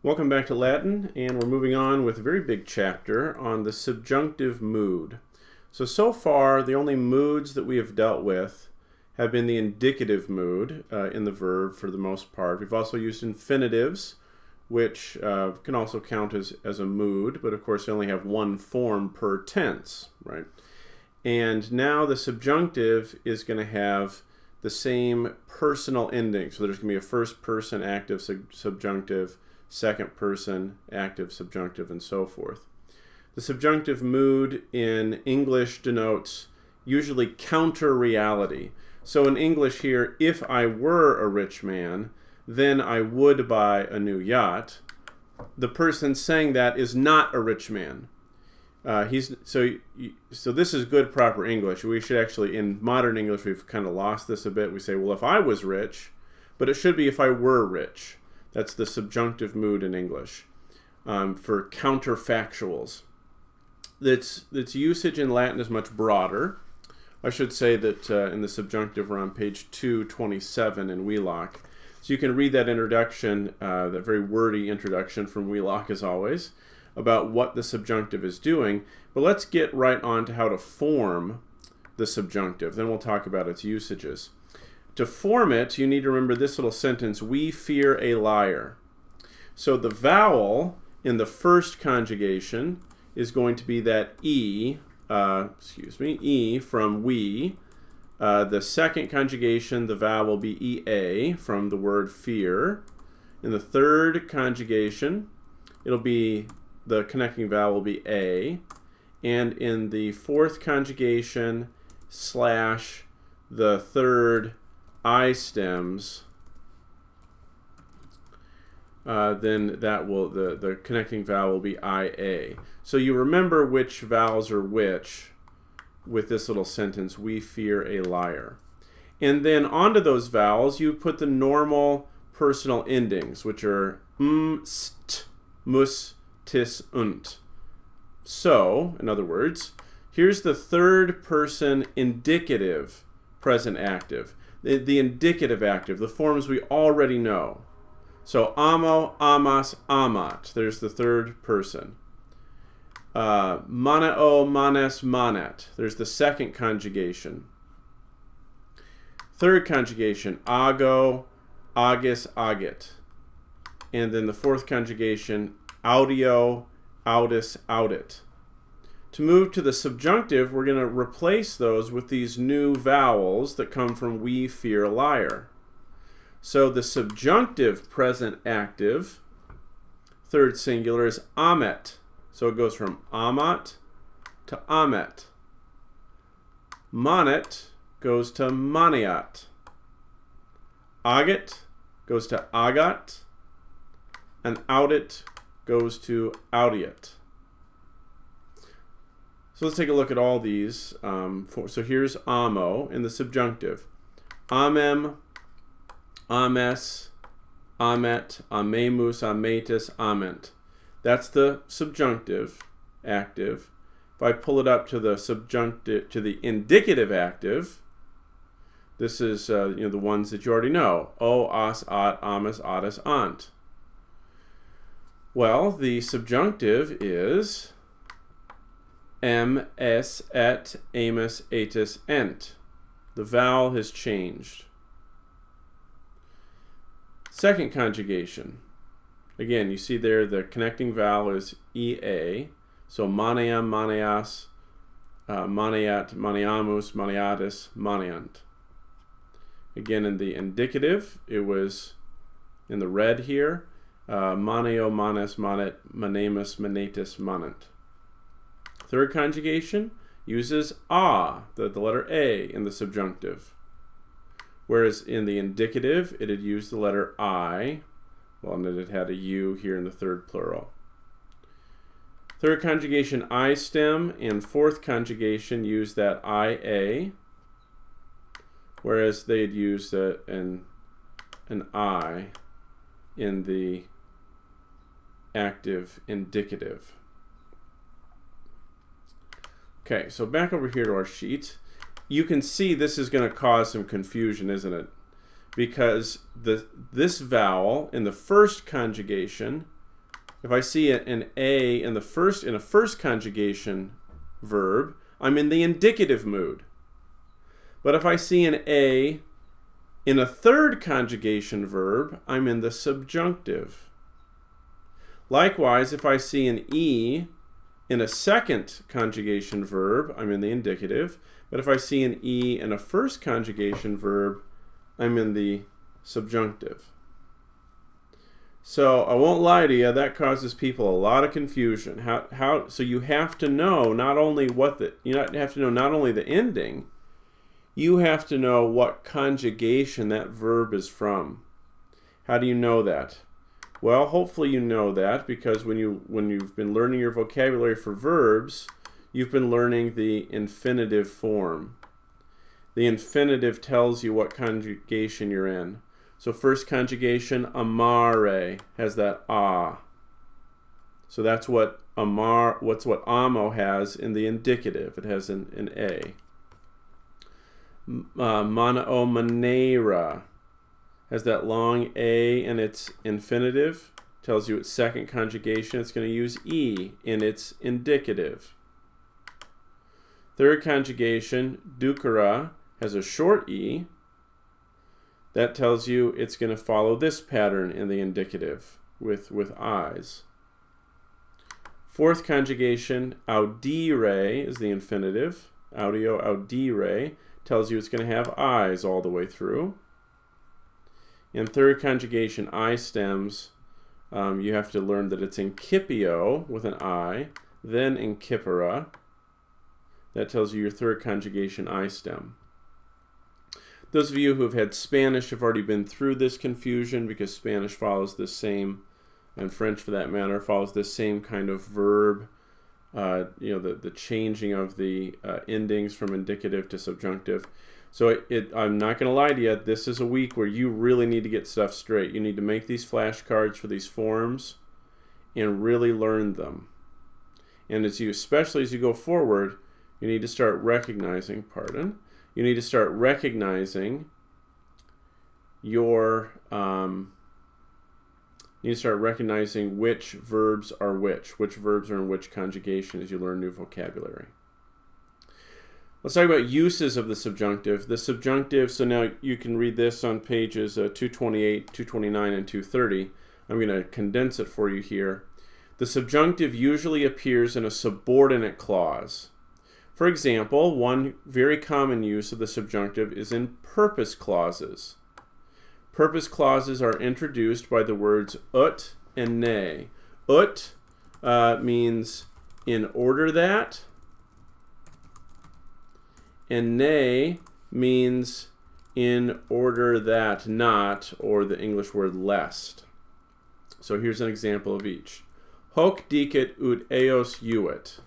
Welcome back to Latin, and we're moving on with a very big chapter on the subjunctive mood. So far, the only moods that we have dealt with have been the indicative mood in the verb for the most part. We've also used infinitives, which can also count as a mood, but of course they only have one form per tense, right? And now the subjunctive is going to have the same personal ending. So there's going to be a first person active subjunctive, second person active subjunctive, and so forth. The subjunctive mood in English denotes usually counter reality. So in English here, if I were a rich man, then I would buy a new yacht. The person saying that is not a rich man. So this is good proper English. We should actually, in modern English, we've kind of lost this a bit. We say, well, if I was rich, but it should be if I were rich. That's the subjunctive mood in English for counterfactuals. Its usage in Latin is much broader. I should say that in the subjunctive we're on page 227 in Wheelock. So you can read that introduction, that very wordy introduction from Wheelock as always, about what the subjunctive is doing. But let's get right on to how to form the subjunctive. Then we'll talk about its usages. To form it, you need to remember this little sentence, we fear a liar. So the vowel in the first conjugation is going to be that E from we. The second conjugation, the vowel will be EA from the word fear. In the third conjugation, it'll be the connecting vowel will be A. And in the fourth conjugation / the third I stems, then that will the connecting vowel will be IA. So you remember which vowels are which with this little sentence, we fear a liar. And then onto those vowels you put the normal personal endings, which are st, mus, tis, unt. So, in other words, here's the third person indicative present active. The indicative active, the forms we already know. So amo, amas, amat. There's the third person. Maneo, manes, manet. There's the second conjugation. Third conjugation, ago, agis, agit. And then the fourth conjugation, audio, audis, audit. To move to the subjunctive, we're going to replace those with these new vowels that come from we fear a liar. So the subjunctive present active, third singular, is amet. So it goes from amat to amet. Manet goes to maniat. Agit goes to agat. And audit goes to audiat. So let's take a look at all these. So here's amo in the subjunctive. Amem, ames, amet, amemus, ametis, ament. That's the subjunctive active. If I pull it up to the subjunctive, to the indicative active, this is the ones that you already know. O, as, at, ames, atis, ant. Well, the subjunctive is es, et, amus, atis, ent. The vowel has changed. Second conjugation. Again, you see there the connecting vowel is EA. So maneam, maneas, maneat, maneamus, maneatis, maneant. Again, in the indicative, it was in the red here. Maneo, manes, manet, manemus, manetis, manent. Third conjugation uses the letter A in the subjunctive. Whereas in the indicative, it had used the letter I, and then it had a U here in the third plural. Third conjugation I stem, and fourth conjugation used that IA, whereas they had used an I in the active indicative. Okay, so back over here to our sheet. You can see this is going to cause some confusion, isn't it? Because this vowel in the first conjugation If I see an A in a first conjugation verb, I'm in the indicative mood. But if I see an A in a third conjugation verb, I'm in the subjunctive. Likewise, if I see an E in a second conjugation verb, I'm in the indicative. But if I see an E in a first conjugation verb, I'm in the subjunctive. So I won't lie to you, that causes people a lot of confusion. So you have to know not only not only the ending, you have to know what conjugation that verb is from. How do you know that? Well, hopefully you know that because when you've been learning your vocabulary for verbs, you've been learning the infinitive form. The infinitive tells you what conjugation you're in. So first conjugation, amare, has that ah. So that's what amo has in the indicative. It has an a. Manao manera has that long a in its infinitive. Tells you its second conjugation. It's going to use e in its indicative. Third conjugation, dukara, has a short e. That tells you it's going to follow this pattern in the indicative with eyes. Fourth conjugation, audire, is the infinitive. Audio, audire, tells you it's going to have eyes all the way through. In third conjugation, I stems, you have to learn that it's incipio with an I, then incipere. That tells you your third conjugation I stem. Those of you who have had Spanish have already been through this confusion because Spanish follows this same, and French for that matter, follows this same kind of verb, the changing of the endings from indicative to subjunctive. So I'm not going to lie to you, this is a week where you really need to get stuff straight. You need to make these flashcards for these forms and really learn them. And especially as you go forward, you need to start recognizing, you need to start recognizing which verbs are which verbs are in which conjugation as you learn new vocabulary. Let's talk about uses of the subjunctive. The subjunctive, so now you can read this on pages 228, 229, and 230. I'm going to condense it for you here. The subjunctive usually appears in a subordinate clause. For example, one very common use of the subjunctive is in purpose clauses. Purpose clauses are introduced by the words ut and ne. Ut means in order that, and ne means in order that not, or the English word lest. So here's an example of each. Hoc dicit ut eos uit.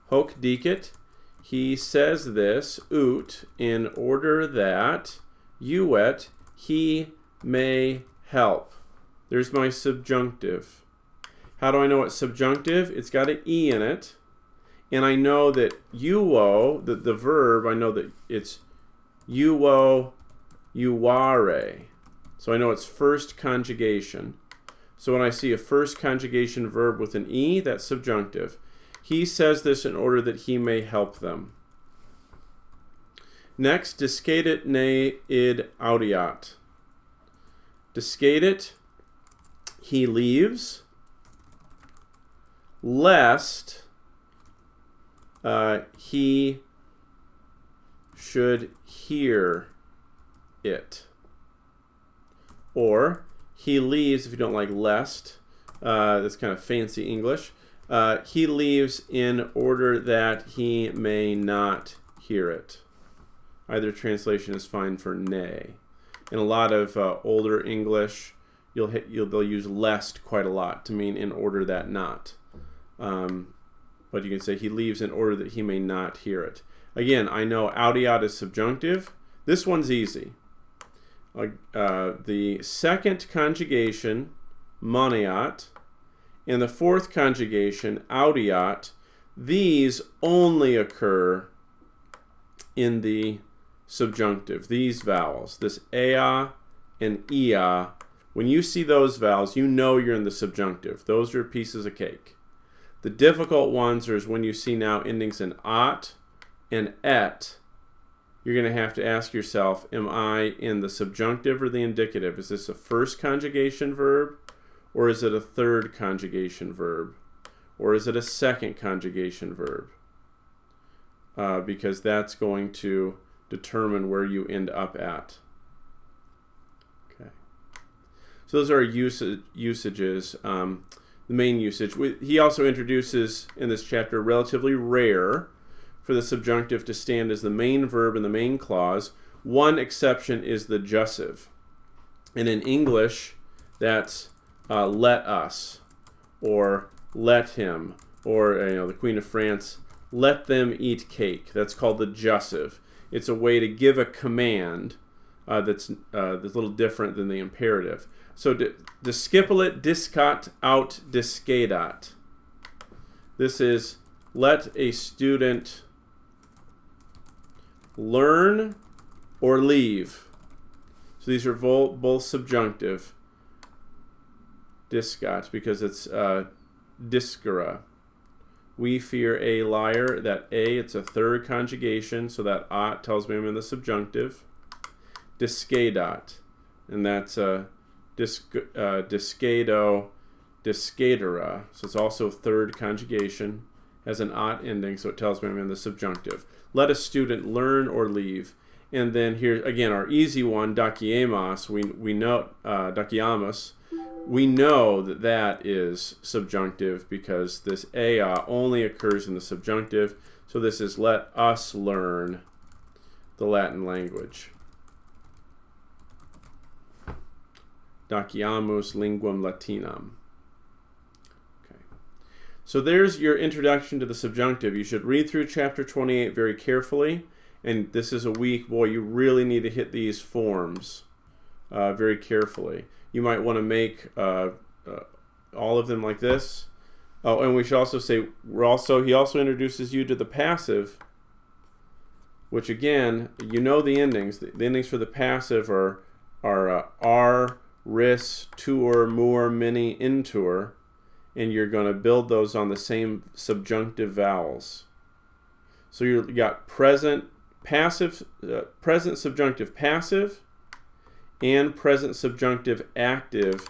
Hoc dicit, he says this, ut, in order that, uet, he may help. There's my subjunctive. How do I know it's subjunctive? It's got an E in it. And I know that uo, the verb, I know that it's uo, uare. So I know it's first conjugation. So when I see a first conjugation verb with an E, that's subjunctive. He says this in order that he may help them. Next, discedit ne id audiat. Discedit, he leaves, lest he should hear it. Or, he leaves, if you don't like lest, that's kind of fancy English. He leaves in order that he may not hear it. Either translation is fine for nay. In a lot of older English, they'll use lest quite a lot to mean in order that not. But you can say he leaves in order that he may not hear it. Again, I know audiat is subjunctive. This one's easy. The second conjugation, moneat, and the fourth conjugation, audiat, these only occur in the subjunctive. These vowels, this ea and ia, When you see those vowels, you know you're in the subjunctive. Those are pieces of cake. The difficult ones are when you see now endings in ot and et. You're going to have to ask yourself, am I in the subjunctive or the indicative? Is this a first conjugation verb, or is it a third conjugation verb? Or is it a second conjugation verb? Because that's going to determine where you end up at. Okay. So those are our usages. The main usage. He also introduces in this chapter relatively rare for the subjunctive to stand as the main verb in the main clause. One exception is the jussive. And in English, that's let us, or let him, or the Queen of France, let them eat cake. That's called the jussive. It's a way to give a command that's a little different than the imperative. So discipulit, discat, out, discadat. This is let a student learn or leave. So these are both subjunctive. Discat, because it's discara. We fear a liar. That a, it's a third conjugation, so that ot tells me I'm in the subjunctive. Discadat, and that's discado, discadera. So it's also third conjugation, has an ot ending, so it tells me I'm in the subjunctive. Let a student learn or leave. And then here again, our easy one, dakiamos. We know dakiamos. We know that that is subjunctive because this ea only occurs in the subjunctive. So this is let us learn the Latin language. Daciamus linguam Latinam. Okay. So there's your introduction to the subjunctive. You should read through chapter 28 very carefully. And this is a week, boy, you really need to hit these forms very carefully. You might want to make all of them like this. Oh, and we should also say, he also introduces you to the passive, which again, you know the endings. The endings for the passive are ris, tuor, mur, mini, intur, and you're going to build those on the same subjunctive vowels. So you got present, passive, present subjunctive passive, and present subjunctive active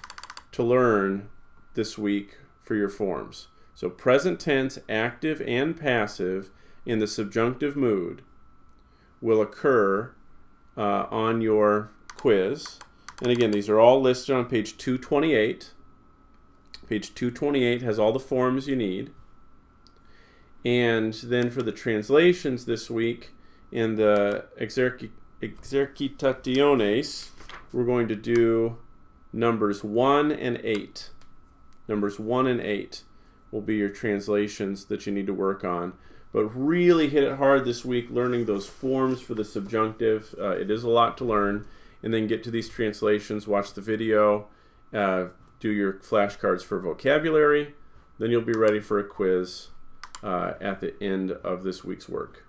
to learn this week for your forms. So present tense, active and passive in the subjunctive mood will occur on your quiz. And again, these are all listed on page 228. Page 228 has all the forms you need. And then for the translations this week, in the exercitaciones, we're going to do numbers 1 and 8. Numbers 1 and 8 will be your translations that you need to work on. But really hit it hard this week learning those forms for the subjunctive. It is a lot to learn. And then get to these translations, watch the video, do your flashcards for vocabulary. Then you'll be ready for a quiz at the end of this week's work.